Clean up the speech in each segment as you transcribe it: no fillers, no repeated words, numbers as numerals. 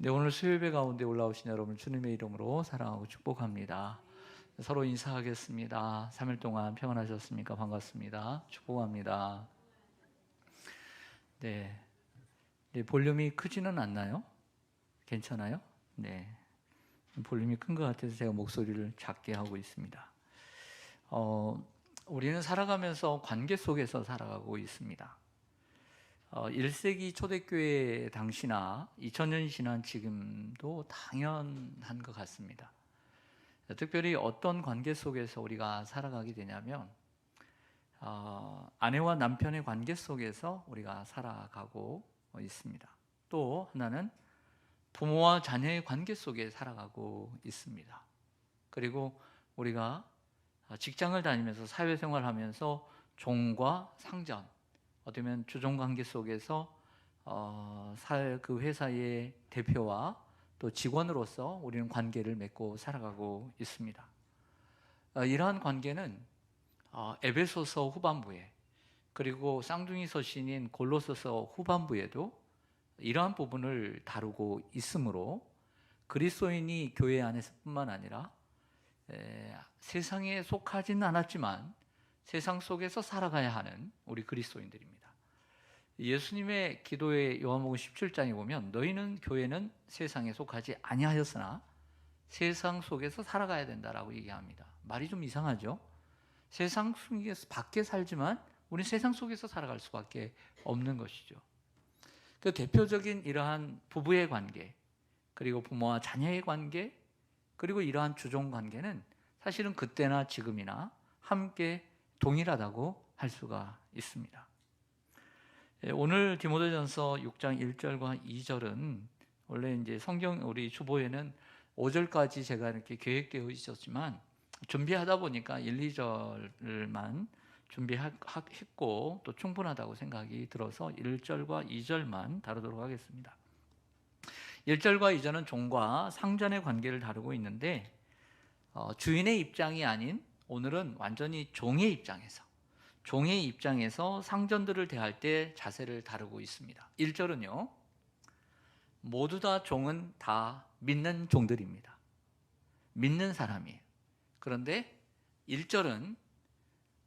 네, 오늘 수요예배 가운데 올라오신 여러분 주님의 이름으로 사랑하고 축복합니다. 서로 인사하겠습니다. 3일 동안 평안하셨습니까? 반갑습니다. 축복합니다. 네, 네, 볼륨이 크지는 않나요? 괜찮아요? 네, 볼륨이 큰 것 같아서 제가 목소리를 작게 하고 있습니다. 우리는 살아가면서 관계 속에서 살아가고 있습니다. 1세기 초대교회 당시나 2000년이 지난 지금도 당연한 것 같습니다. 특별히 어떤 관계 속에서 우리가 살아가게 되냐면 아내와 남편의 관계 속에서 우리가 살아가고 있습니다. 또 하나는 부모와 자녀의 관계 속에 살아가고 있습니다. 그리고 우리가 직장을 다니면서 사회생활하면서 종과 상전, 어쩌면 주종관계 속에서 그 회사의 대표와 또 직원으로서 우리는 관계를 맺고 살아가고 있습니다. 이러한 관계는 에베소서 후반부에 그리고 쌍둥이 서신인 골로새서 후반부에도 이러한 부분을 다루고 있으므로 그리스도인이 교회 안에서뿐만 아니라 세상에 속하지는 않았지만 세상 속에서 살아가야 하는 우리 그리스도인들입니다. 예수님의 기도의 요한복음 17장에 보면 너희는 교회는 세상에 속하지 아니하였으나 세상 속에서 살아가야 된다라고 얘기합니다. 말이 좀 이상하죠? 세상 속에서 밖에 살지만 우리 세상 속에서 살아갈 수밖에 없는 것이죠. 그 대표적인 이러한 부부의 관계, 그리고 부모와 자녀의 관계, 그리고 이러한 주종 관계는 사실은 그때나 지금이나 함께 동일하다고 할 수가 있습니다. 오늘 디모데전서 6장 1절과 2절은 원래 이제 성경 우리 주보에는 5절까지 제가 이렇게 계획되어 있었지만 준비하다 보니까 1, 2절만 준비했고 또 충분하다고 생각이 들어서 1절과 2절만 다루도록 하겠습니다. 1절과 2절은 종과 상전의 관계를 다루고 있는데 주인의 입장이 아닌 오늘은 완전히 종의 입장에서 상전들을 대할 때 자세를 다루고 있습니다. 1절은요, 모두 다 종은 다 믿는 종들입니다. 믿는 사람이에요. 그런데 1절은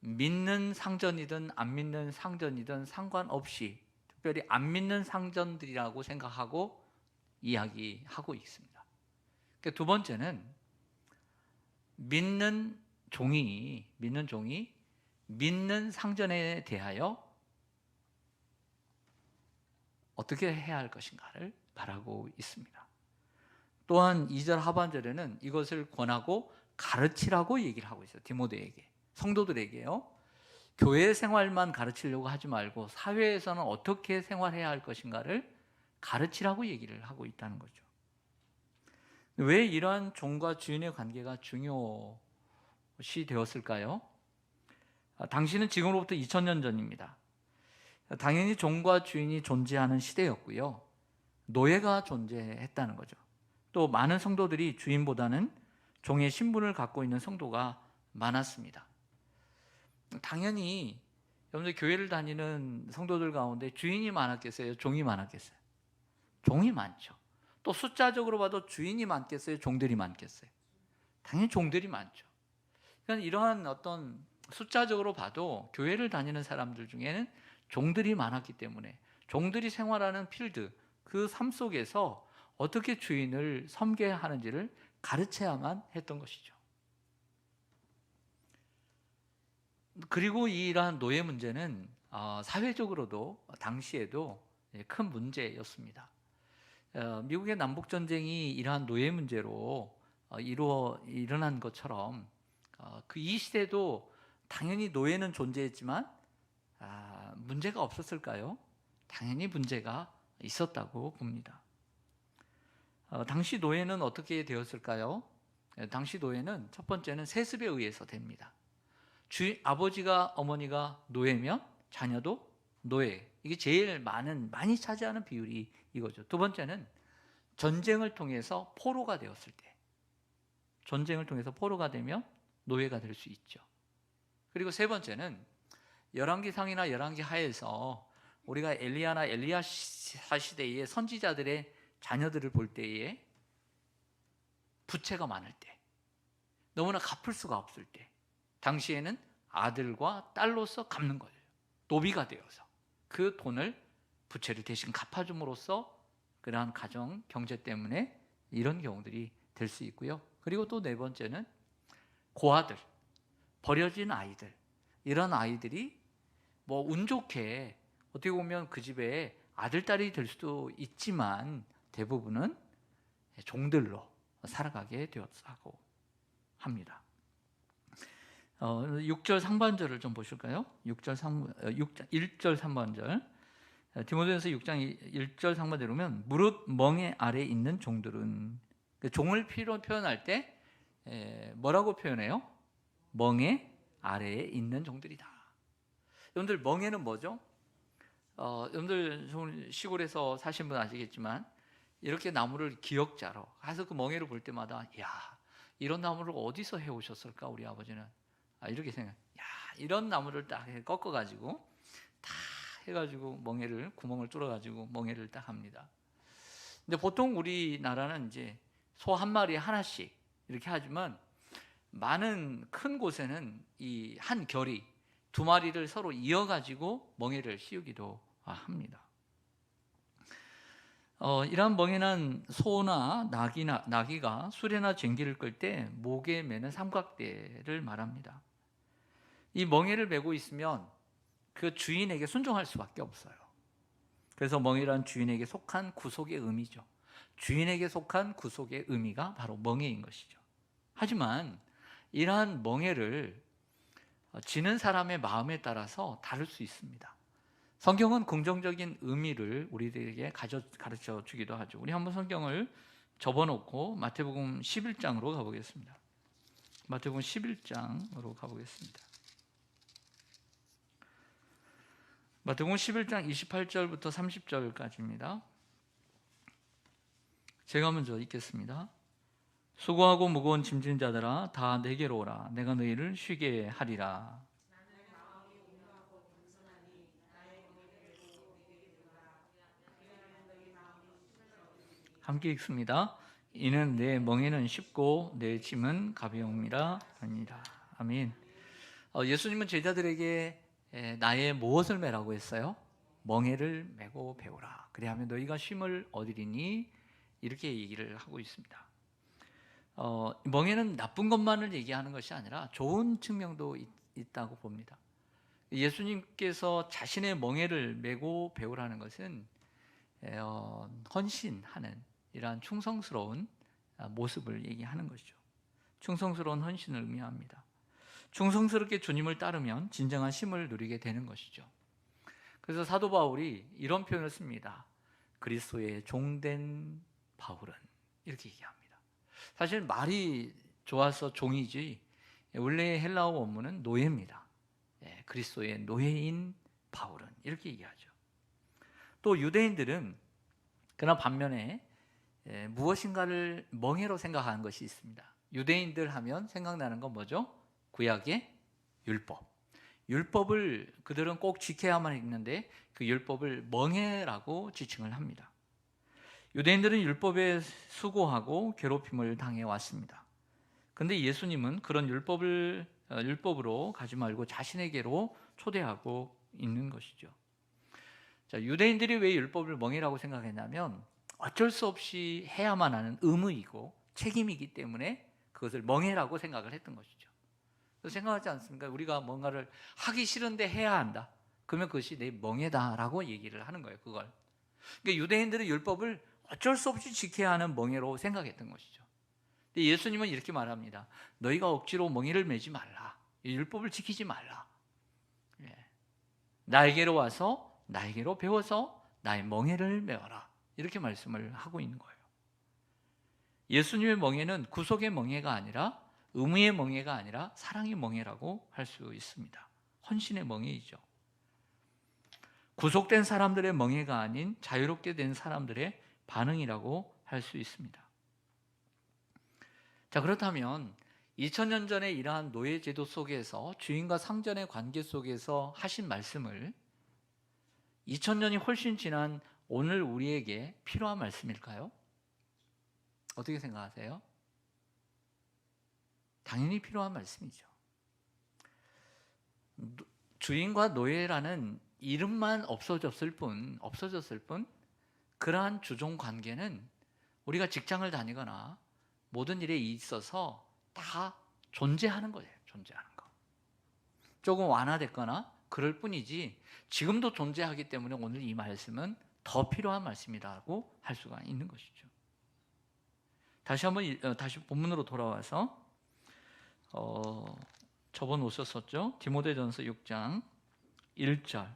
믿는 상전이든 안 믿는 상전이든 상관없이 특별히 안 믿는 상전들이라고 생각하고 이야기하고 있습니다. 두 번째는 믿는 종이 믿는 상전에 대하여 어떻게 해야 할 것인가를 말하고 있습니다. 또한 2절 하반절에는 이것을 권하고 가르치라고 얘기를 하고 있어요. 디모데에게, 성도들에게요. 교회 생활만 가르치려고 하지 말고 사회에서는 어떻게 생활해야 할 것인가를 가르치라고 얘기를 하고 있다는 거죠. 왜 이러한 종과 주인의 관계가 중요시 되었을까요? 당시는 지금으로부터 2000년 전입니다. 당연히 종과 주인이 존재하는 시대였고요. 노예가 존재했다는 거죠. 또 많은 성도들이 주인보다는 종의 신분을 갖고 있는 성도가 많았습니다. 당연히 여러분들 교회를 다니는 성도들 가운데 주인이 많았겠어요? 종이 많았겠어요? 종이 많죠. 또 숫자적으로 봐도 주인이 많겠어요? 종들이 많겠어요? 당연히 종들이 많죠. 그러니까 이러한 어떤 숫자적으로 봐도 교회를 다니는 사람들 중에는 종들이 많았기 때문에 종들이 생활하는 필드, 그 삶 속에서 어떻게 주인을 섬겨야 하는지를 가르쳐야만 했던 것이죠. 그리고 이러한 노예 문제는 사회적으로도 당시에도 큰 문제였습니다. 미국의 남북전쟁이 이러한 노예 문제로 일어난 것처럼 이 시대도 당연히 노예는 존재했지만 문제가 없었을까요? 당연히 문제가 있었다고 봅니다. 당시 노예는 어떻게 되었을까요? 당시 노예는 첫 번째는 세습에 의해서 됩니다. 아버지가 어머니가 노예면 자녀도 노예. 이게 제일 많이 차지하는 비율이 이거죠. 두 번째는 전쟁을 통해서 포로가 되었을 때, 전쟁을 통해서 포로가 되면 노예가 될 수 있죠. 그리고 세 번째는 열왕기상이나 열왕기 하에서 우리가 엘리야나 엘리야 시대의 선지자들의 자녀들을 볼 때에 부채가 많을 때, 너무나 갚을 수가 없을 때, 당시에는 아들과 딸로서 갚는 거예요. 노비가 되어서 그 돈을, 부채를 대신 갚아줌으로써 그러한 가정 경제 때문에 이런 경우들이 될 수 있고요. 그리고 또 네 번째는 고아들, 버려진 아이들, 이런 아이들이 뭐 운 좋게 어떻게 보면 그 집에 아들, 딸이 될 수도 있지만 대부분은 종들로 살아가게 되었다고 합니다. 6절 상반절을 좀 보실까요? 1절 상반절, 디모데전서 6장 1절 상반절 보면 무릇 멍에 아래 있는 종들은, 종을 표현할 때 뭐라고 표현해요? 멍에 아래에 있는 종들이다. 여러분들, 멍에는 뭐죠? 여러분들 시골에서 사신 분 아시겠지만 이렇게 나무를 기역자로 해서 그 멍에를 볼 때마다, 야, 이런 나무를 어디서 해오셨을까 우리 아버지는, 이렇게 생각. 야, 이런 나무를 딱 꺾어가지고 다 해가지고 멍에를, 구멍을 뚫어가지고 멍에를 딱 합니다. 근데 보통 우리나라는 이제 소 한 마리에 하나씩 이렇게 하지만 많은 큰 곳에는 이 한 결이 두 마리를 서로 이어가지고 멍에를 씌우기도 합니다. 이러한 멍에는 소나 나귀가 수레나 쟁기를 끌 때 목에 매는 삼각대를 말합니다. 이 멍에를 메고 있으면 그 주인에게 순종할 수밖에 없어요. 그래서 멍에란 주인에게 속한 구속의 의미죠. 주인에게 속한 구속의 의미가 바로 멍에인 것이죠. 하지만 이러한 멍에를 지는 사람의 마음에 따라서 다를 수 있습니다. 성경은 긍정적인 의미를 우리들에게 가르쳐 주기도 하죠. 우리 한번 성경을 접어놓고 마태복음 11장으로 가보겠습니다. 마태복음 11장으로 가보겠습니다. 마태복음 11장 28절부터 30절까지입니다. 제가 먼저 읽겠습니다. 수고하고 무거운 짐진 자들아, 다 내게로 오라. 내가 너희를 쉬게 하리라. 함께 읽습니다. 이는 내 멍에는 쉽고 내 짐은 가벼움이라 하니라. 아멘. 예수님은 제자들에게 나의 무엇을 메라고 했어요? 멍에를 메고 배우라. 그래야면 너희가 쉼을 얻으리니, 이렇게 얘기를 하고 있습니다. 멍에는 나쁜 것만을 얘기하는 것이 아니라 좋은 측면도 있다고 봅니다. 예수님께서 자신의 멍에를 메고 배우라는 것은 헌신하는 이러한 충성스러운 모습을 얘기하는 것이죠. 충성스러운 헌신을 의미합니다. 충성스럽게 주님을 따르면 진정한 쉼을 누리게 되는 것이죠. 그래서 사도 바울이 이런 표현을 씁니다. 그리스도의 종된 바울은, 이렇게 얘기합니다. 사실 말이 좋아서 종이지 원래 헬라어 원문은 노예입니다. 그리스도의 노예인 바울은, 이렇게 얘기하죠. 또 유대인들은 그러나 반면에 무엇인가를 멍해로 생각하는 것이 있습니다. 유대인들 하면 생각나는 건 뭐죠? 구약의 율법. 율법을 그들은 꼭 지켜야만 했는데 그 율법을 멍해라고 지칭을 합니다. 유대인들은 율법에 수고하고 괴롭힘을 당해 왔습니다. 그런데 예수님은 그런 율법으로 가지 말고 자신에게로 초대하고 있는 것이죠. 자, 유대인들이 왜 율법을 멍해라고 생각했냐면 어쩔 수 없이 해야만 하는 의무이고 책임이기 때문에 그것을 멍해라고 생각을 했던 것이죠. 생각하지 않습니까? 우리가 뭔가를 하기 싫은데 해야 한다. 그러면 그것이 내 멍해다라고 얘기를 하는 거예요. 그걸. 그러니까 유대인들은 율법을 어쩔 수 없이 지켜야 하는 멍해로 생각했던 것이죠. 근데 예수님은 이렇게 말합니다. 너희가 억지로 멍해를 매지 말라. 율법을 지키지 말라. 나에게로 와서 나에게로 배워서 나의 멍해를 메어라. 이렇게 말씀을 하고 있는 거예요. 예수님의 멍해는 구속의 멍해가 아니라, 의무의 멍해가 아니라 사랑의 멍해라고 할 수 있습니다. 헌신의 멍해이죠. 구속된 사람들의 멍해가 아닌 자유롭게 된 사람들의 반응이라고 할 수 있습니다. 자, 그렇다면 2000년 전에 이러한 노예 제도 속에서 주인과 상전의 관계 속에서 하신 말씀을 2000년이 훨씬 지난 오늘 우리에게 필요한 말씀일까요? 어떻게 생각하세요? 당연히 필요한 말씀이죠. 주인과 노예라는 이름만 없어졌을 뿐 그러한 주종 관계는 우리가 직장을 다니거나 모든 일에 있어서 다 존재하는 거예요. 존재하는 거. 조금 완화됐거나 그럴 뿐이지 지금도 존재하기 때문에 오늘 이 말씀은 더 필요한 말씀이라고 할 수가 있는 것이죠. 다시 본문으로 돌아와서 저번 오셨었죠? 디모데전서 6장 1절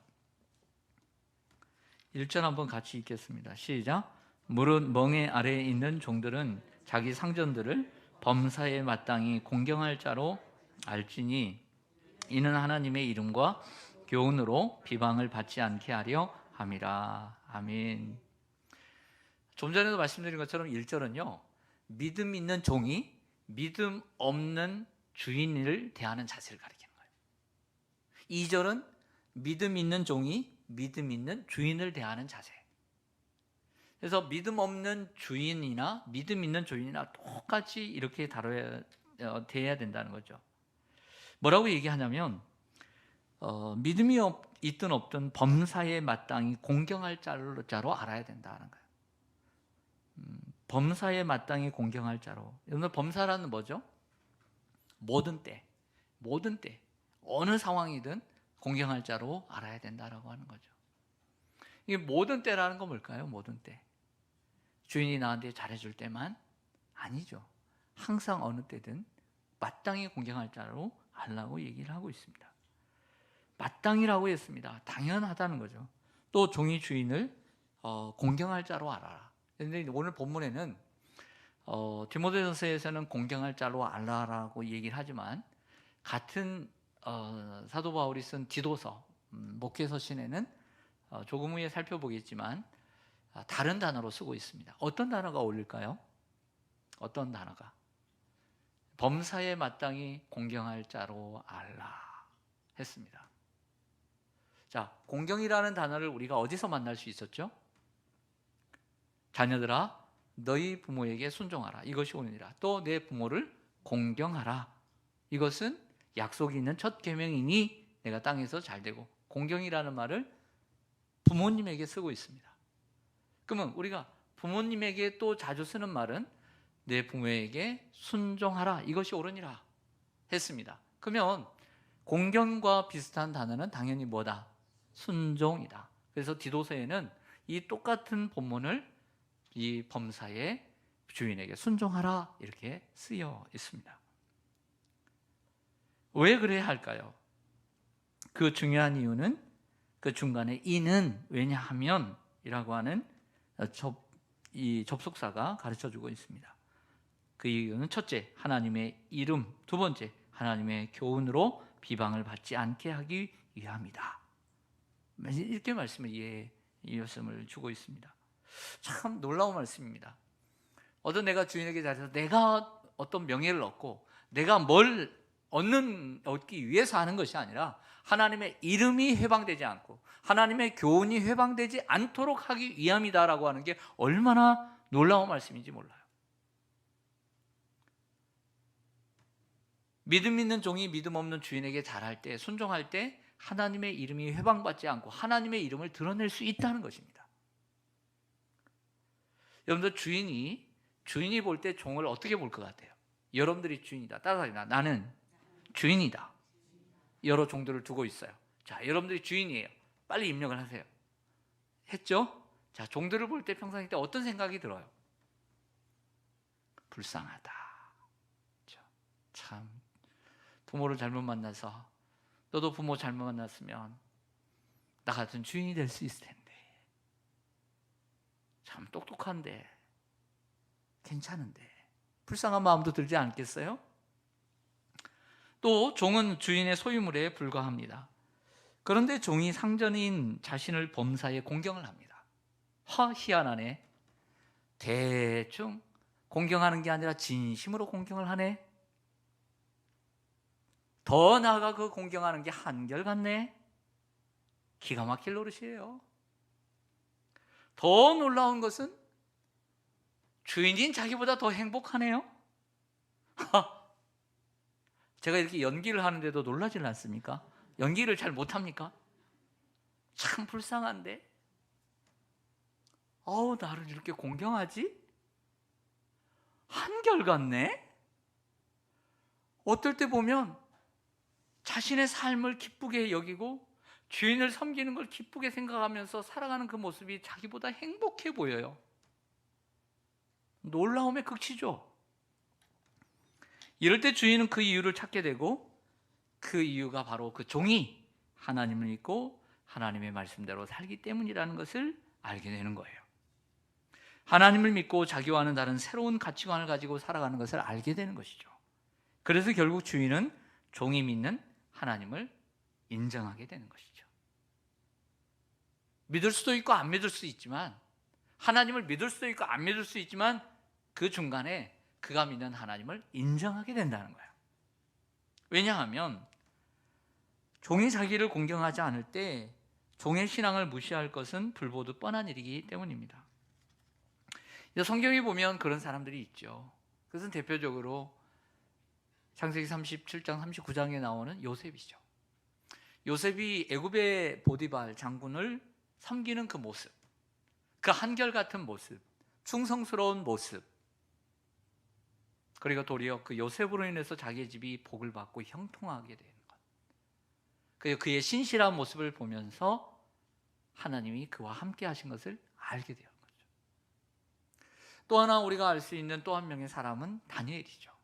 한번 같이 읽겠습니다. 시작. 무릇 멍에 아래에 있는 종들은 자기 상전들을 범사에 마땅히 공경할 자로 알지니 이는 하나님의 이름과 교훈으로 비방을 받지 않게 하려 함이라. 아멘. 좀 전에도 말씀드린 것처럼 1절은요, 믿음 있는 종이 믿음 없는 주인을 대하는 자세를 가리키는 거예요. 2절은 믿음 있는 종이 믿음 있는 주인을 대하는 자세. 그래서 믿음 없는 주인이나 믿음 있는 주인이나 똑같이 이렇게 대해야 된다는 거죠. 뭐라고 얘기하냐면 믿음이 있든 없든 범사에 마땅히 공경할 자로 알아야 된다는 거예요. 범사에 마땅히 공경할 자로. 오늘 범사라는 뭐죠? 모든 때 어느 상황이든 공경할 자로 알아야 된다라고 하는 거죠. 이게 모든 때라는 건 뭘까요? 모든 때. 주인이 나한테 잘해줄 때만? 아니죠. 항상 어느 때든 마땅히 공경할 자로 알라고 얘기를 하고 있습니다. 마땅히라고 했습니다. 당연하다는 거죠. 또 종이 주인을 공경할 자로 알아라. 그런데 오늘 본문에는 디모데전서에서는 공경할 자로 알라라고 얘기를 하지만 같은 사도 바울이 쓴 디도서 목회서 신에는 조금 후에 살펴보겠지만 다른 단어로 쓰고 있습니다. 어떤 단어가 어울릴까요? 어떤 단어가? 범사에 마땅히 공경할 자로 알라 했습니다. 자, 공경이라는 단어를 우리가 어디서 만날 수 있었죠? 자녀들아 너희 부모에게 순종하라. 이것이 오느니라. 또 내 부모를 공경하라. 이것은 약속이 있는 첫 계명이니 내가 땅에서 잘되고. 공경이라는 말을 부모님에게 쓰고 있습니다. 그러면 우리가 부모님에게 또 자주 쓰는 말은 내 부모에게 순종하라. 이것이 옳으니라 했습니다. 그러면 공경과 비슷한 단어는 당연히 뭐다? 순종이다. 그래서 디도서에는 이 똑같은 본문을 이 범사의 주인에게 순종하라 이렇게 쓰여 있습니다. 왜 그래야 할까요? 그 중요한 이유는 그 중간에 이는 왜냐하면 이라고 하는 이 접속사가 가르쳐주고 있습니다. 그 이유는 첫째, 하나님의 이름. 두 번째, 하나님의 교훈으로 비방을 받지 않게 하기 위함이다. 이렇게 말씀을 주고 있습니다. 참 놀라운 말씀입니다. 내가 주인에게 잘해서 내가 어떤 명예를 얻고 내가 뭘 얻기 위해서 하는 것이 아니라 하나님의 이름이 회방되지 않고 하나님의 교훈이 회방되지 않도록 하기 위함이다라고 하는 게 얼마나 놀라운 말씀인지 몰라요. 믿음 있는 종이 믿음 없는 주인에게 잘할 때, 순종할 때 하나님의 이름이 회방받지 않고 하나님의 이름을 드러낼 수 있다는 것입니다. 여러분들 주인이 볼 때 종을 어떻게 볼 것 같아요? 여러분들이 주인이다. 따라합니다. 나는 주인이다. 여러 종들을 두고 있어요. 자, 여러분들이 주인이에요. 빨리 입력을 하세요. 했죠? 자, 종들을 볼 때 평상시 때 어떤 생각이 들어요? 불쌍하다. 참 부모를 잘못 만나서 너도 부모 잘못 만났으면 나 같은 주인이 될 수 있을 텐데 참 똑똑한데 괜찮은데 불쌍한 마음도 들지 않겠어요? 또 종은 주인의 소유물에 불과합니다. 그런데 종이 상전인 자신을 범사에 공경을 합니다. 희한하네. 대충 공경하는 게 아니라 진심으로 공경을 하네. 더 나아가 그 공경하는 게 한결같네. 기가 막힐 노릇이에요. 더 놀라운 것은 주인인 자기보다 더 행복하네요. 제가 이렇게 연기를 하는데도 놀라질 않습니까? 연기를 잘 못합니까? 참 불쌍한데, 나를 이렇게 공경하지? 한결같네? 어떨 때 보면 자신의 삶을 기쁘게 여기고 주인을 섬기는 걸 기쁘게 생각하면서 살아가는 그 모습이 자기보다 행복해 보여요. 놀라움의 극치죠. 이럴 때 주인은 그 이유를 찾게 되고, 그 이유가 바로 그 종이 하나님을 믿고 하나님의 말씀대로 살기 때문이라는 것을 알게 되는 거예요. 하나님을 믿고 자기와는 다른 새로운 가치관을 가지고 살아가는 것을 알게 되는 것이죠. 그래서 결국 주인은 종이 믿는 하나님을 인정하게 되는 것이죠. 믿을 수도 있고 안 믿을 수 있지만, 하나님을 믿을 수도 있고 안 믿을 수 있지만, 그 중간에 그가 믿는 하나님을 인정하게 된다는 거예요. 왜냐하면 종이 자기를 공경하지 않을 때 종의 신앙을 무시할 것은 불보듯 뻔한 일이기 때문입니다. 성경에 보면 그런 사람들이 있죠. 그것은 대표적으로 창세기 37장 39장에 나오는 요셉이죠. 요셉이 애굽의 보디발 장군을 섬기는 그 모습, 그 한결같은 모습, 충성스러운 모습, 그리고 도리어 그 요셉으로 인해서 자기의 집이 복을 받고 형통하게 되는 것, 그리고 그의 신실한 모습을 보면서 하나님이 그와 함께 하신 것을 알게 되는 거죠. 또 하나 우리가 알 수 있는 또 한 명의 사람은 다니엘이죠.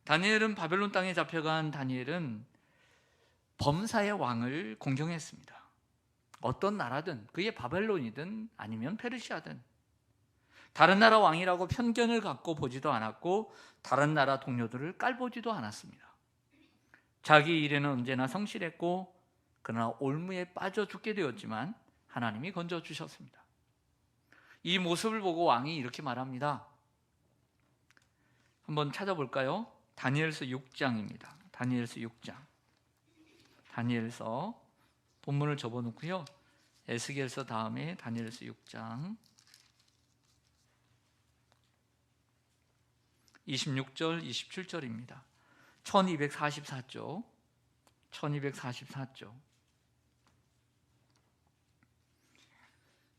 다니엘은 바벨론 땅에 잡혀간 다니엘은 범사의 왕을 공경했습니다. 어떤 나라든, 그게 바벨론이든 아니면 페르시아든 다른 나라 왕이라고 편견을 갖고 보지도 않았고 다른 나라 동료들을 깔보지도 않았습니다. 자기 일에는 언제나 성실했고, 그러나 올무에 빠져 죽게 되었지만 하나님이 건져주셨습니다. 이 모습을 보고 왕이 이렇게 말합니다. 한번 찾아볼까요? 다니엘서 6장입니다. 다니엘서 6장. 다니엘서 본문을 접어놓고요, 에스겔서 다음에 다니엘서 6장 26절 27절입니다. 1244쪽 1244쪽.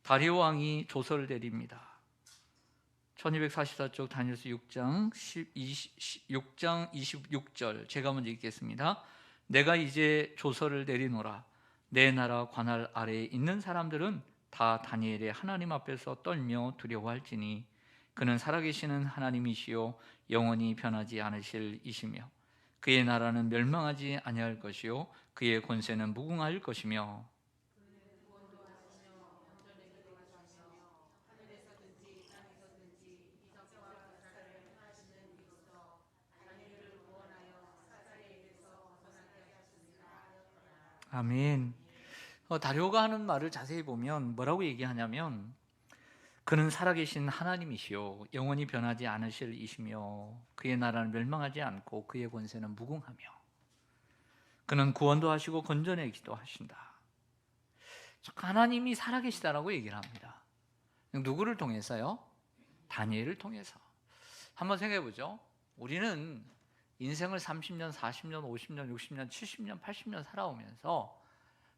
다리오 왕이 조서를 내립니다. 1244쪽 다니엘서 6장 26절, 제가 먼저 읽겠습니다. 내가 이제 조서를 내리노라. 내 나라 관할 아래에 있는 사람들은 다 다니엘의 하나님 앞에서 떨며 두려워할지니 그는 살아계시는 하나님이시요 영원히 변하지 않으실 이시며 그의 나라는 멸망하지 아니할 것이요 그의 권세는 무궁할 것이며 아멘. 다리오가 하는 말을 자세히 보면 뭐라고 얘기하냐면, 그는 살아계신 하나님이시요 영원히 변하지 않으실 이시며 그의 나라는 멸망하지 않고 그의 권세는 무궁하며 그는 구원도 하시고 건져내기도 하신다. 하나님이 살아계시다라고 얘기를 합니다. 누구를 통해서요? 다니엘을 통해서. 한번 생각해 보죠. 우리는 인생을 30년, 40년, 50년, 60년, 70년, 80년 살아오면서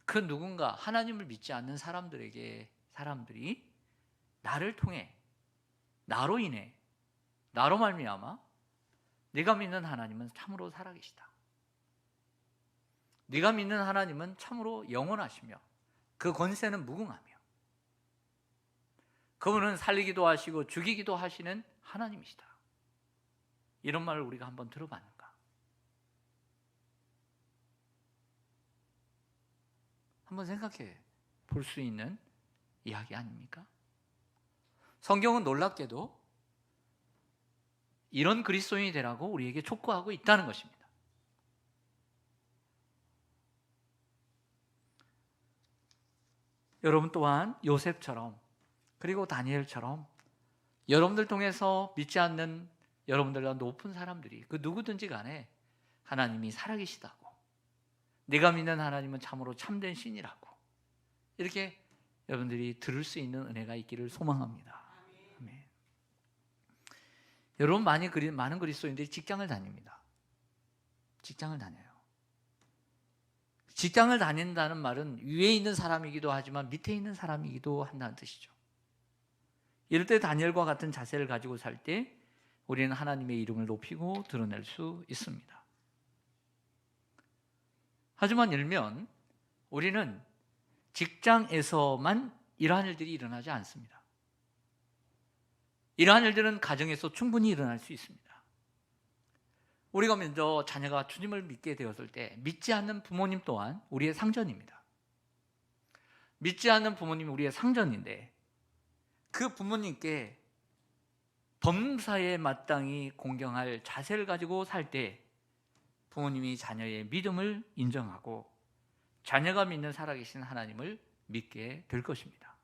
그 누군가 하나님을 믿지 않는 사람들이 나를 통해, 나로 인해, 나로 말미암아 네가 믿는 하나님은 참으로 살아계시다, 네가 믿는 하나님은 참으로 영원하시며 그 권세는 무궁하며 그분은 살리기도 하시고 죽이기도 하시는 하나님이시다, 이런 말을 우리가 한번 들어봤는가? 한번 생각해 볼 수 있는 이야기 아닙니까? 성경은 놀랍게도 이런 그리스도인이 되라고 우리에게 촉구하고 있다는 것입니다. 여러분 또한 요셉처럼, 그리고 다니엘처럼 여러분들 통해서 믿지 않는 여러분들과 높은 사람들이, 그 누구든지 간에 하나님이 살아계시다고, 네가 믿는 하나님은 참으로 참된 신이라고, 이렇게 여러분들이 들을 수 있는 은혜가 있기를 소망합니다. 아멘. 여러분 많은 그리스도인들이 직장을 다닙니다. 직장을 다녀요. 직장을 다닌다는 말은 위에 있는 사람이기도 하지만 밑에 있는 사람이기도 한다는 뜻이죠. 이럴 때 다니엘과 같은 자세를 가지고 살 때 우리는 하나님의 이름을 높이고 드러낼 수 있습니다. 하지만 일면 우리는 직장에서만 이러한 일들이 일어나지 않습니다. 이러한 일들은 가정에서 충분히 일어날 수 있습니다. 우리가 먼저 자녀가 주님을 믿게 되었을 때 믿지 않는 부모님 또한 우리의 상전입니다. 믿지 않는 부모님이 우리의 상전인데 그 부모님께 범사에 마땅히 공경할 자세를 가지고 살 때 부모님이 자녀의 믿음을 인정하고 자녀가 믿는 살아계신 하나님을 믿게 될 것입니다.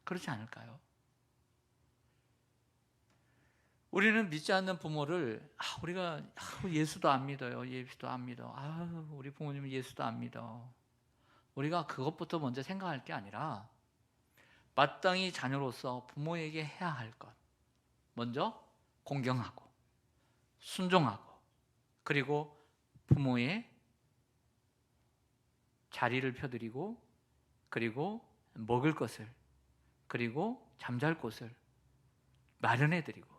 그렇지 않을까요? 우리는 믿지 않는 부모를 우리가 예수도 안 믿어요. 예수도 안 믿어. 우리 부모님은 예수도 안 믿어. 우리가 그것부터 먼저 생각할 게 아니라 마땅히 자녀로서 부모에게 해야 할 것, 먼저 공경하고 순종하고 그리고 부모의 자리를 펴드리고 그리고 먹을 것을 그리고 잠잘 곳을 마련해드리고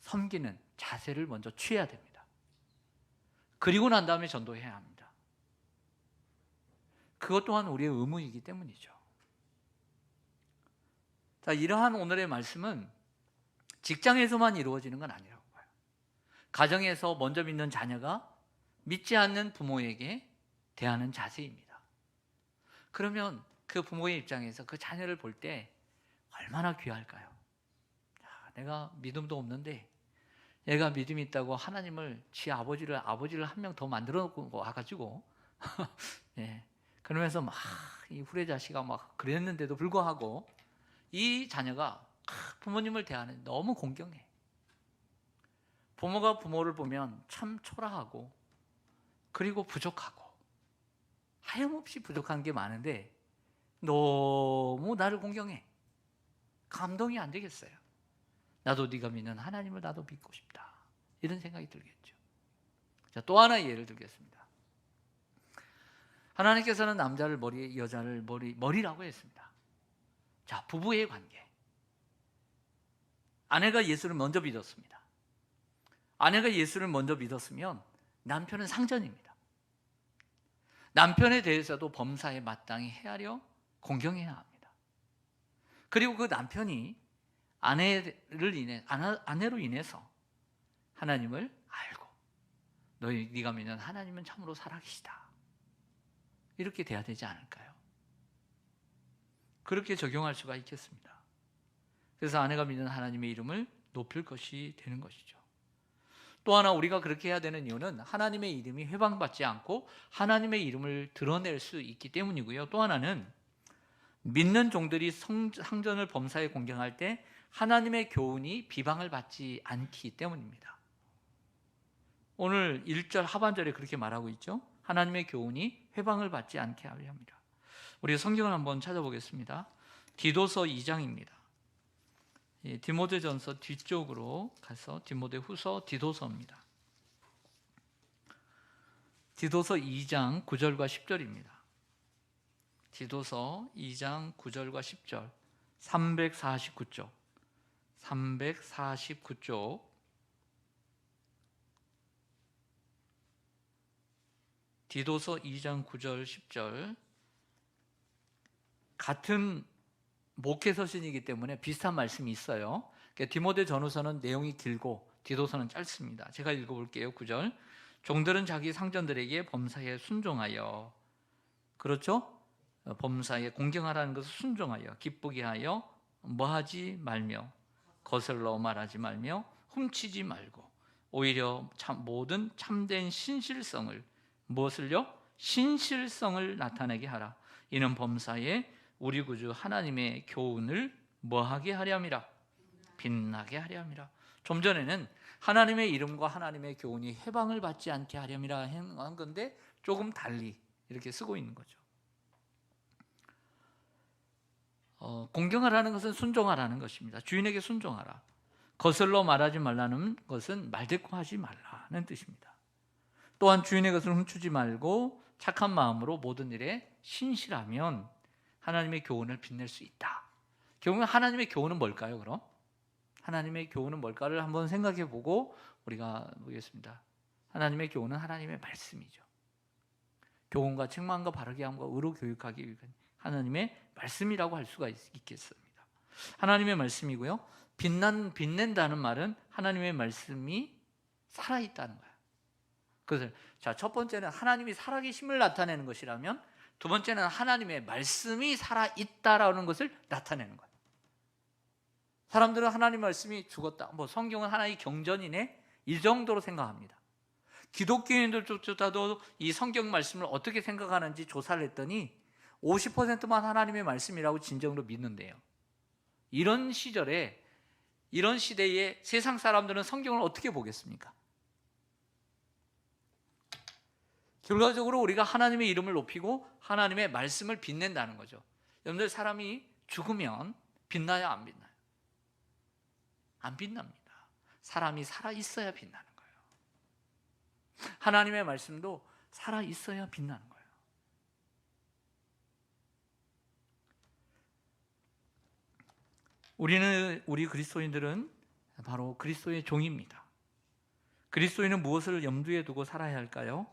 섬기는 자세를 먼저 취해야 됩니다. 그리고 난 다음에 전도해야 합니다. 그것 또한 우리의 의무이기 때문이죠. 자, 이러한 오늘의 말씀은 직장에서만 이루어지는 건 아니라고 봐요. 가정에서 먼저 믿는 자녀가 믿지 않는 부모에게 대하는 자세입니다. 그러면 그 부모의 입장에서 그 자녀를 볼 때 얼마나 귀할까요? 내가 믿음도 없는데 얘가 믿음이 있다고 하나님을 지 아버지를 한 명 더 만들어 놓고 와가지고 예, 그러면서 막 이 후레자식아 막 그랬는데도 불구하고 이 자녀가 부모님을 대하는 너무 공경해. 부모가 부모를 보면 참 초라하고 그리고 부족하고 하염없이 부족한 게 많은데 너무 나를 공경해. 감동이 안 되겠어요. 나도 네가 믿는 하나님을 나도 믿고 싶다. 이런 생각이 들겠죠. 자, 또 하나의 예를 들겠습니다. 하나님께서는 남자를 머리, 여자를 머리라고 했습니다. 자, 부부의 관계. 아내가 예수를 먼저 믿었습니다. 아내가 예수를 먼저 믿었으면 남편은 상전입니다. 남편에 대해서도 범사에 마땅히 헤아려 공경해야 합니다. 그리고 그 남편이 아내로 인해서 하나님을 알고 네가 믿는 하나님은 참으로 살아계시다. 이렇게 돼야 되지 않을까요? 그렇게 적용할 수가 있겠습니다. 그래서 아내가 믿는 하나님의 이름을 높일 것이 되는 것이죠. 또 하나 우리가 그렇게 해야 되는 이유는 하나님의 이름이 회방받지 않고 하나님의 이름을 드러낼 수 있기 때문이고요. 또 하나는 믿는 종들이 상전을 범사에 공경할 때 하나님의 교훈이 비방을 받지 않기 때문입니다. 오늘 1절 하반절에 그렇게 말하고 있죠. 하나님의 교훈이 회방을 받지 않게 하려 합니다. 우리 성경을 한번 찾아보겠습니다. 디도서 2장입니다. 디모데전서 뒤쪽으로 가서 디모데후서 디도서입니다. 디도서 2장 9절과 10절입니다. 디도서 2장 9절과 10절 349쪽 349쪽 디도서 2장 9절 10절 같은 목회 서신이기 때문에 비슷한 말씀이 있어요. 디모데 전후서는 내용이 길고 디도서는 짧습니다. 제가 읽어볼게요. 9절 종들은 자기 상전들에게 범사에 순종하여 그렇죠? 범사에 공경하라는 것을 순종하여 기쁘게 하여 뭐하지 말며 거슬러 말하지 말며 훔치지 말고 오히려 모든 참된 신실성을 무엇을요? 신실성을 나타내게 하라. 이는 범사에 우리 구주 하나님의 교훈을 뭐하게 하려 함이라? 빛나게 하려 함이라. 좀 전에는 하나님의 이름과 하나님의 교훈이 해방을 받지 않게 하려 함이라 한 건데 조금 달리 이렇게 쓰고 있는 거죠. 공경하라는 것은 순종하라는 것입니다. 주인에게 순종하라. 거슬러 말하지 말라는 것은 말대꾸하지 말라는 뜻입니다. 또한 주인의 것을 훔치지 말고 착한 마음으로 모든 일에 신실하면 하나님의 교훈을 빛낼 수 있다. 결국은 하나님의 교훈은 뭘까요? 그럼 하나님의 교훈은 뭘까를 한번 생각해 보고 우리가 보겠습니다. 하나님의 교훈은 하나님의 말씀이죠. 교훈과 책망과 바르게 함과 의로 교육하기 위한 하나님의 말씀이라고 할 수가 있겠습니다. 하나님의 말씀이고요. 빛낸다는 말은 하나님의 말씀이 살아있다는 거예요. 그래서 첫 번째는 하나님이 살아계심을 나타내는 것이라면, 두 번째는 하나님의 말씀이 살아있다라는 것을 나타내는 거예요. 사람들은 하나님 말씀이 죽었다, 성경은 하나의 경전이네, 이 정도로 생각합니다. 기독교인들조차도 이 성경 말씀을 어떻게 생각하는지 조사를 했더니 50%만 하나님의 말씀이라고 진정으로 믿는데요. 이런 시절에, 이런 시대에 세상 사람들은 성경을 어떻게 보겠습니까? 결과적으로 우리가 하나님의 이름을 높이고 하나님의 말씀을 빛낸다는 거죠. 여러분들, 사람이 죽으면 빛나요, 안 빛나요? 안 빛납니다. 사람이 살아있어야 빛나는 거예요. 하나님의 말씀도 살아있어야 빛나는 거예요. 우리 그리스도인들은 바로 그리스도의 종입니다. 그리스도인은 무엇을 염두에 두고 살아야 할까요?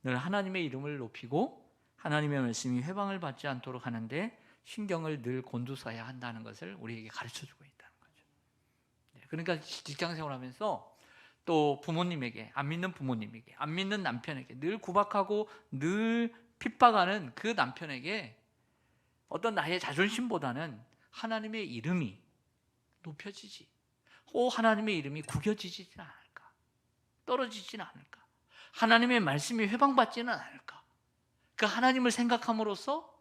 늘 하나님의 이름을 높이고 하나님의 말씀이 회방을 받지 않도록 하는데 신경을 늘 곤두서야 한다는 것을 우리에게 가르쳐주고 있다는 거죠. 그러니까 직장생활하면서 또 부모님에게, 안 믿는 부모님에게, 안 믿는 남편에게 늘 구박하고 늘 핍박하는 그 남편에게 어떤 나의 자존심보다는 하나님의 이름이 높여지지, 하나님의 이름이 구겨지지는 않을까, 떨어지지는 않을까, 하나님의 말씀이 회방받지는 않을까, 그 하나님을 생각함으로써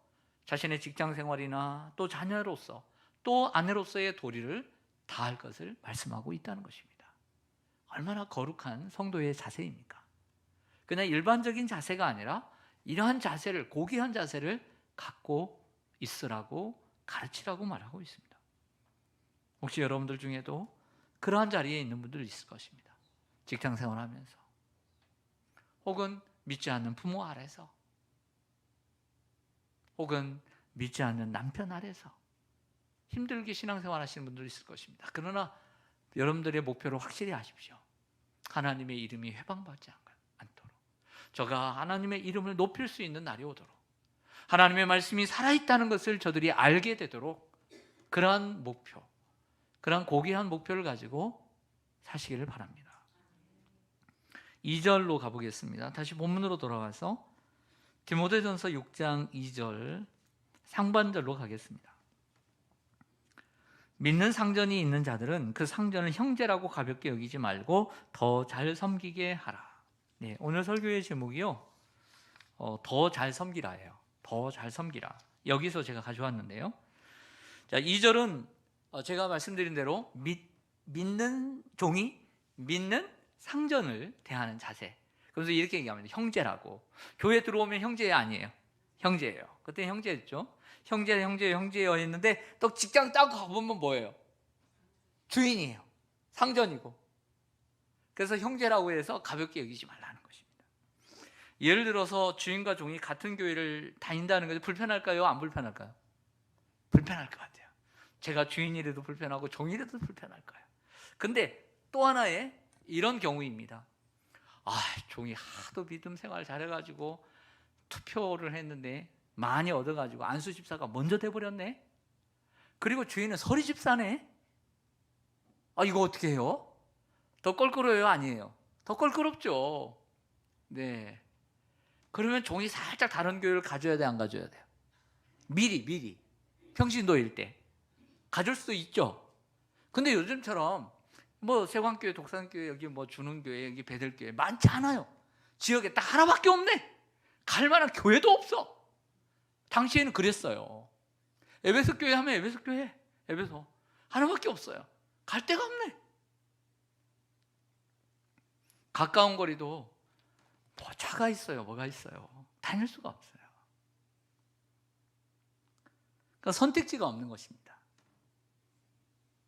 자신의 직장생활이나 또 자녀로서 또 아내로서의 도리를 다할 것을 말씀하고 있다는 것입니다. 얼마나 거룩한 성도의 자세입니까? 그냥 일반적인 자세가 아니라 이러한 자세를, 고귀한 자세를 갖고 있으라고 가르치라고 말하고 있습니다. 혹시 여러분들 중에도 그러한 자리에 있는 분들 있을 것입니다. 직장생활하면서, 혹은 믿지 않는 부모 아래서, 혹은 믿지 않는 남편 아래서 힘들게 신앙생활 하시는 분들 있을 것입니다. 그러나 여러분들의 목표를 확실히 하십시오. 하나님의 이름이 회방받지 않도록, 저가 하나님의 이름을 높일 수 있는 날이 오도록, 하나님의 말씀이 살아있다는 것을 저들이 알게 되도록 그러한 목표, 그러한 고귀한 목표를 가지고 사시기를 바랍니다. 2절로 가보겠습니다. 다시 본문으로 돌아가서 디모데전서 6장 2절 상반절로 가겠습니다. 믿는 상전이 있는 자들은 그 상전을 형제라고 가볍게 여기지 말고 더 잘 섬기게 하라. 오늘 설교의 제목이요, 더 잘 섬기라예요. 더 잘 섬기라. 여기서 제가 가져왔는데요. 자, 2절은 제가 말씀드린 대로 믿는 종이 믿는 상전을 대하는 자세. 그래서 이렇게 얘기합니다. 형제라고. 교회 들어오면 형제 아니에요. 형제예요. 그때 형제였죠. 형제예요 했는데 또 직장 딱 가보면 뭐예요? 주인이에요. 상전이고. 그래서 형제라고 해서 가볍게 여기지 말라는 것입니다. 예를 들어서 주인과 종이 같은 교회를 다닌다는 것이 불편할까요? 안 불편할까요? 불편할 것 같아요. 제가 주인이라도 불편하고 종이라도 불편할 거예요. 근데 또 하나의 이런 경우입니다. 종이 하도 믿음 생활 잘해가지고 투표를 했는데 많이 얻어가지고 안수 집사가 먼저 돼버렸네. 그리고 주인은 서리 집사네. 이거 어떻게 해요? 더 껄끄러워요, 아니에요? 더 껄끄럽죠. 네. 그러면 종이 살짝 다른 교회를 가져야 돼, 안 가져야 돼요? 미리 평신도일 때 가질 수도 있죠. 근데 요즘처럼 세광교회, 독산교회, 여기 주능교회, 여기 베들교회 많지 않아요. 지역에 딱 하나밖에 없네. 갈 만한 교회도 없어. 당시에는 그랬어요. 에베소 교회 하면 에베소 교회, 에베소 하나밖에 없어요. 갈 데가 없네. 가까운 거리도 차가 있어요, 뭐가 있어요. 다닐 수가 없어요. 그러니까 선택지가 없는 것입니다.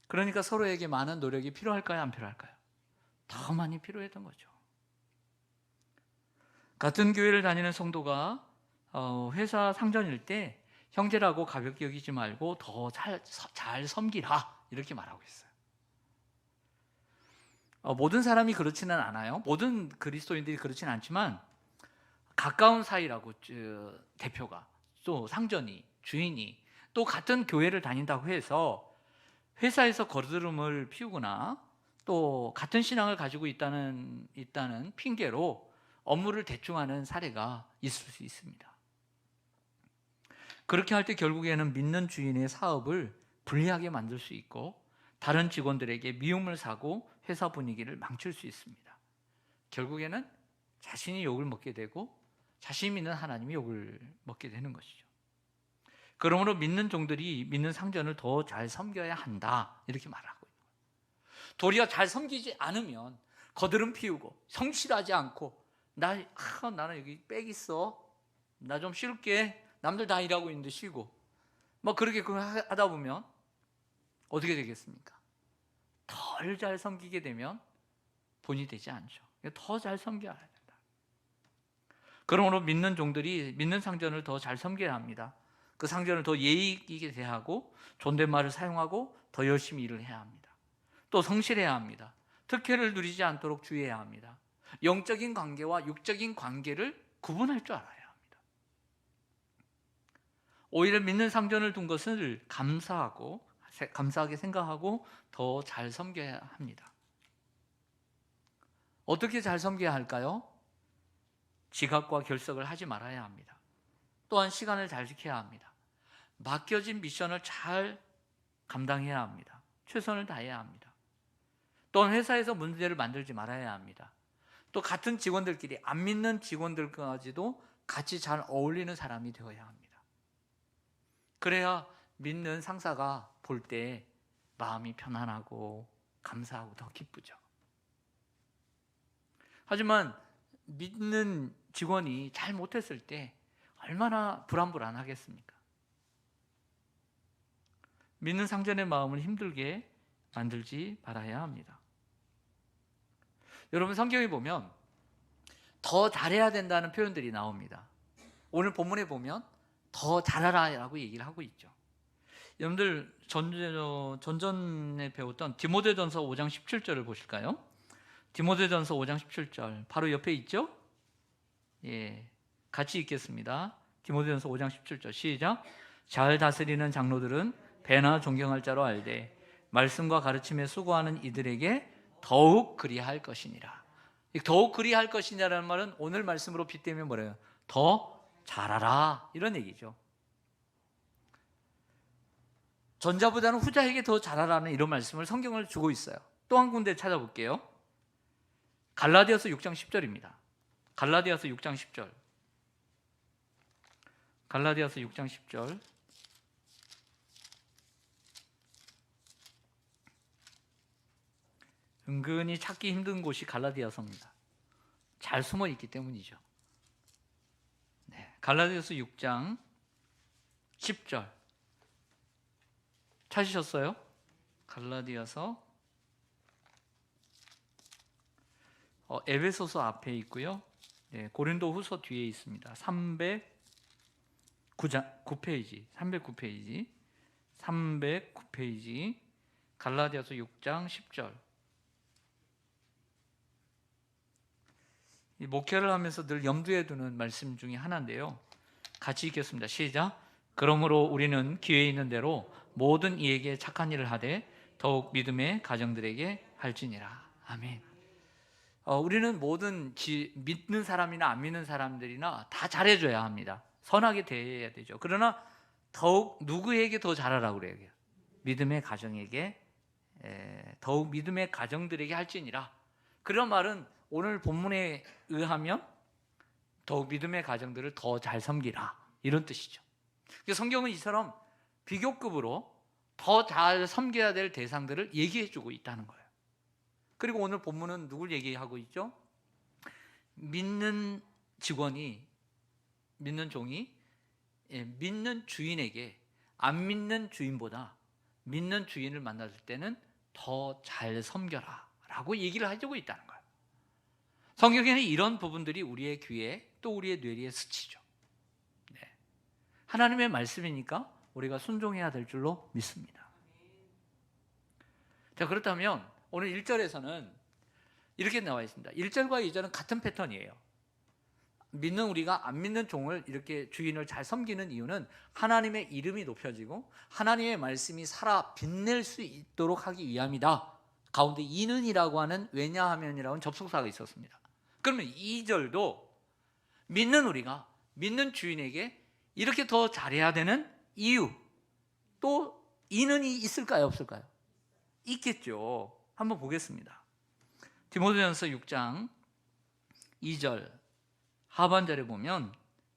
그러니까 서로에게 많은 노력이 필요할까요? 안 필요할까요? 더 많이 필요했던 거죠. 같은 교회를 다니는 성도가 회사 상전일 때 형제라고 가볍게 여기지 말고 더 잘 섬기라 이렇게 말하고 있어요. 모든 사람이 그렇지는 않아요. 모든 그리스도인들이 그렇지는 않지만 가까운 사이라고 대표가 또 상전이 주인이 또 같은 교회를 다닌다고 해서 회사에서 거드름을 피우거나 또 같은 신앙을 가지고 있다는 핑계로 업무를 대충하는 사례가 있을 수 있습니다. 그렇게 할 때 결국에는 믿는 주인의 사업을 불리하게 만들 수 있고 다른 직원들에게 미움을 사고 회사 분위기를 망칠 수 있습니다. 결국에는 자신이 욕을 먹게 되고 자신이 믿는 하나님이 욕을 먹게 되는 것이죠. 그러므로 믿는 종들이 믿는 상전을 더 잘 섬겨야 한다 이렇게 말하고 있는 거예요. 도리어 잘 섬기지 않으면 거드름 피우고 성실하지 않고 나는 여기 빽 있어, 나 좀 쉴게, 남들 다 일하고 있는데 쉬고 그렇게 하다 보면 어떻게 되겠습니까? 덜 잘 섬기게 되면 본이 되지 않죠. 더 잘 섬겨야 된다. 그러므로 믿는 종들이 믿는 상전을 더 잘 섬겨야 합니다. 그 상전을 더 예의 있게 대하고 존댓말을 사용하고 더 열심히 일을 해야 합니다. 또 성실해야 합니다. 특혜를 누리지 않도록 주의해야 합니다. 영적인 관계와 육적인 관계를 구분할 줄 알아야 합니다. 오히려 믿는 상전을 둔 것을 감사하게 생각하고 더 잘 섬겨야 합니다. 어떻게 잘 섬겨야 할까요? 지각과 결석을 하지 말아야 합니다. 또한 시간을 잘 지켜야 합니다. 맡겨진 미션을 잘 감당해야 합니다. 최선을 다해야 합니다. 또한 회사에서 문제를 만들지 말아야 합니다. 또 같은 직원들끼리 안 믿는 직원들까지도 같이 잘 어울리는 사람이 되어야 합니다. 그래야 믿는 상사가 볼 때 마음이 편안하고 감사하고 더 기쁘죠. 하지만 믿는 직원이 잘 못했을 때 얼마나 불안하겠습니까? 믿는 상전의 마음을 힘들게 만들지 말아야 합니다. 여러분, 성경에 보면 더 잘해야 된다는 표현들이 나옵니다. 오늘 본문에 보면 더 잘하라라고 얘기를 하고 있죠. 여러분들 전전에 배웠던 디모데전서 5장 17절을 보실까요? 디모데전서 5장 17절 바로 옆에 있죠? 예, 같이 읽겠습니다. 디모데전서 5장 17절 시작. 잘 다스리는 장로들은 배나 존경할 자로 알되 말씀과 가르침에 수고하는 이들에게 더욱 그리할 것이니라. 더욱 그리할 것이냐라는 말은 오늘 말씀으로 빗대면 뭐래요? 더 잘하라 이런 얘기죠. 전자보다는 후자에게 더 잘하라는 이런 말씀을 성경을 주고 있어요. 또 한 군데 찾아볼게요. 갈라디아서 6장 10절입니다. 갈라디아서 6장 10절. 갈라디아서 6장 10절. 은근히 찾기 힘든 곳이 갈라디아서입니다. 잘 숨어 있기 때문이죠. 네, 갈라디아서 6장 10절 찾으셨어요? 갈라디아서 에베소서 앞에 있고요. 네, 고린도후서 뒤에 있습니다. 309페이지 309페이지 갈라디아서 6장 10절. 이 목회를 하면서 늘 염두에 두는 말씀 중에 하나인데요. 같이 읽겠습니다. 시작. 그러므로 우리는 기회 있는 대로 모든 이에게 착한 일을 하되 더욱 믿음의 가정들에게 할지니라. 아멘. 우리는 모든 믿는 사람이나 안 믿는 사람들이나 다 잘해줘야 합니다. 선하게 대해야 되죠. 그러나 더욱 누구에게 더 잘하라고 그래요? 믿음의 가정에게, 더욱 믿음의 가정들에게 할지니라. 그런 말은 오늘 본문에 의하면 더욱 믿음의 가정들을 더 잘 섬기라 이런 뜻이죠. 성경은 이처럼 비교급으로 더 잘 섬겨야 될 대상들을 얘기해주고 있다는 거예요. 그리고 오늘 본문은 누굴 얘기하고 있죠? 믿는 직원이, 믿는 종이 믿는 주인에게 안 믿는 주인보다 믿는 주인을 만났을 때는 더 잘 섬겨라 라고 얘기를 해주고 있다는 거예요. 성경에는 이런 부분들이 우리의 귀에 또 우리의 뇌리에 스치죠. 네. 하나님의 말씀이니까 우리가 순종해야 될 줄로 믿습니다. 자, 그렇다면 오늘 1절에서는 이렇게 나와 있습니다. 1절과 2절은 같은 패턴이에요. 믿는 우리가 안 믿는 종을 이렇게 주인을 잘 섬기는 이유는 하나님의 이름이 높여지고 하나님의 말씀이 살아 빛낼 수 있도록 하기 위함이다. 가운데 이는이라고 하는 왜냐하면이라고 하는 접속사가 있었습니다. 그러면 2절도 믿는 우리가 믿는 주인에게 이렇게 더 잘해야 되는 이유, 또 이는이 있을까요, 없을까요? 있겠죠. 한번 보겠습니다. 디모데전서 6장 2절 하반절에 보면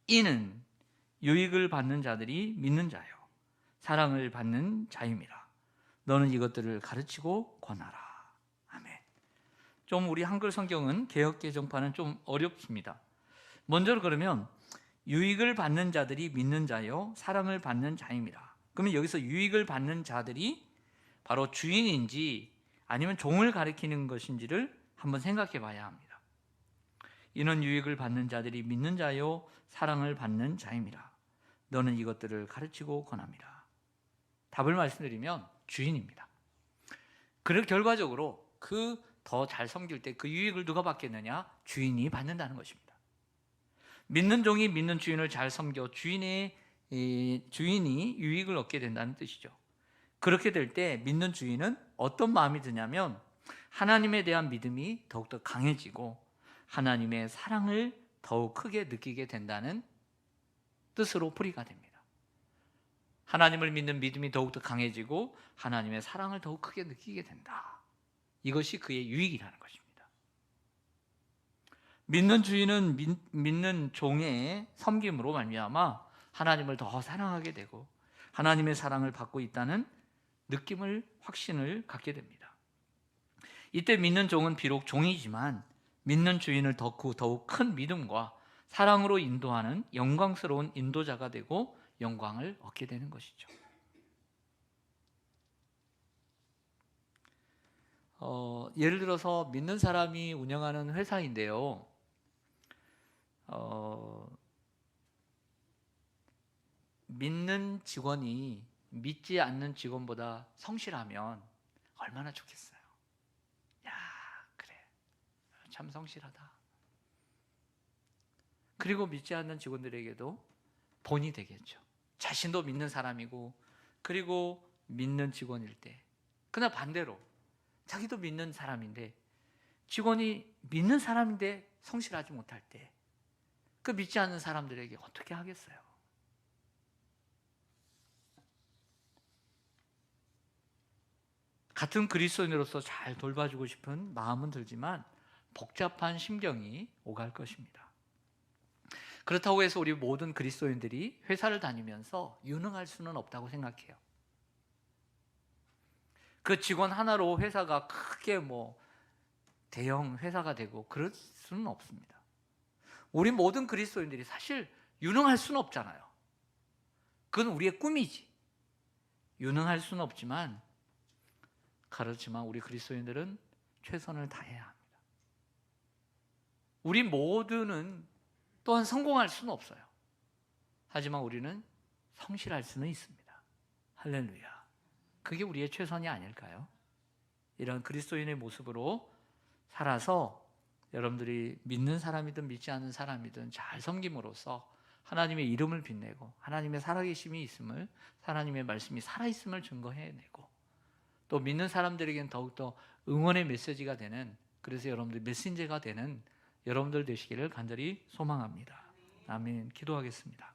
이는 유익을 받는 자들이 믿는 자요 사랑을 받는 자임이라. 너는 이것들을 가르치고 권하라. 아멘. 좀 우리 한글 성경은 개역 개정판은 좀 어렵습니다. 먼저 그러면 유익을 받는 자들이 믿는 자요 사랑을 받는 자임이라. 그러면 여기서 유익을 받는 자들이 바로 주인인지 아니면 종을 가리키는 것인지를 한번 생각해 봐야 합니다. 이는 유익을 받는 자들이 믿는 자요 사랑을 받는 자임이라. 너는 이것들을 가르치고 권함이라. 답을 말씀드리면 주인입니다. 그럴 결과적으로 그 더 잘 섬길 때 그 유익을 누가 받겠느냐? 주인이 받는다는 것입니다. 믿는 종이 믿는 주인을 잘 섬겨 주인이 유익을 얻게 된다는 뜻이죠. 그렇게 될 때 믿는 주인은 어떤 마음이 드냐면 하나님에 대한 믿음이 더욱더 강해지고 하나님의 사랑을 더욱 크게 느끼게 된다는 뜻으로 풀이가 됩니다. 하나님을 믿는 믿음이 더욱더 강해지고 하나님의 사랑을 더욱 크게 느끼게 된다. 이것이 그의 유익이라는 것입니다. 믿는 주인은 믿는 종의 섬김으로 말미암아 하나님을 더 사랑하게 되고 하나님의 사랑을 받고 있다는 느낌을, 확신을 갖게 됩니다. 이때 믿는 종은 비록 종이지만 믿는 주인을 더욱 큰 믿음과 사랑으로 인도하는 영광스러운 인도자가 되고 영광을 얻게 되는 것이죠. 예를 들어서 믿는 사람이 운영하는 회사인데요. 믿는 직원이 믿지 않는 직원보다 성실하면 얼마나 좋겠어요. 야, 그래, 참 성실하다. 그리고 믿지 않는 직원들에게도 본이 되겠죠. 자신도 믿는 사람이고 그리고 믿는 직원일 때, 그러나 반대로 자기도 믿는 사람인데 직원이 믿는 사람인데 성실하지 못할 때 그 믿지 않는 사람들에게 어떻게 하겠어요? 같은 그리스도인으로서 잘 돌봐주고 싶은 마음은 들지만 복잡한 심경이 오갈 것입니다. 그렇다고 해서 우리 모든 그리스도인들이 회사를 다니면서 유능할 수는 없다고 생각해요. 그 직원 하나로 회사가 크게 대형 회사가 되고 그럴 수는 없습니다. 우리 모든 그리스도인들이 사실 유능할 수는 없잖아요. 그건 우리의 꿈이지. 유능할 수는 없지만 그렇지만 우리 그리스도인들은 최선을 다해야 합니다. 우리 모두는 또한 성공할 수는 없어요. 하지만 우리는 성실할 수는 있습니다. 할렐루야. 그게 우리의 최선이 아닐까요? 이런 그리스도인의 모습으로 살아서 여러분들이 믿는 사람이든 믿지 않는 사람이든 잘 섬김으로써 하나님의 이름을 빛내고 하나님의 살아계심이 있음을, 하나님의 말씀이 살아있음을 증거해내고 또 믿는 사람들에게는 더욱더 응원의 메시지가 되는, 그래서 여러분들 메신저가 되는 여러분들 되시기를 간절히 소망합니다. 아멘. 기도하겠습니다.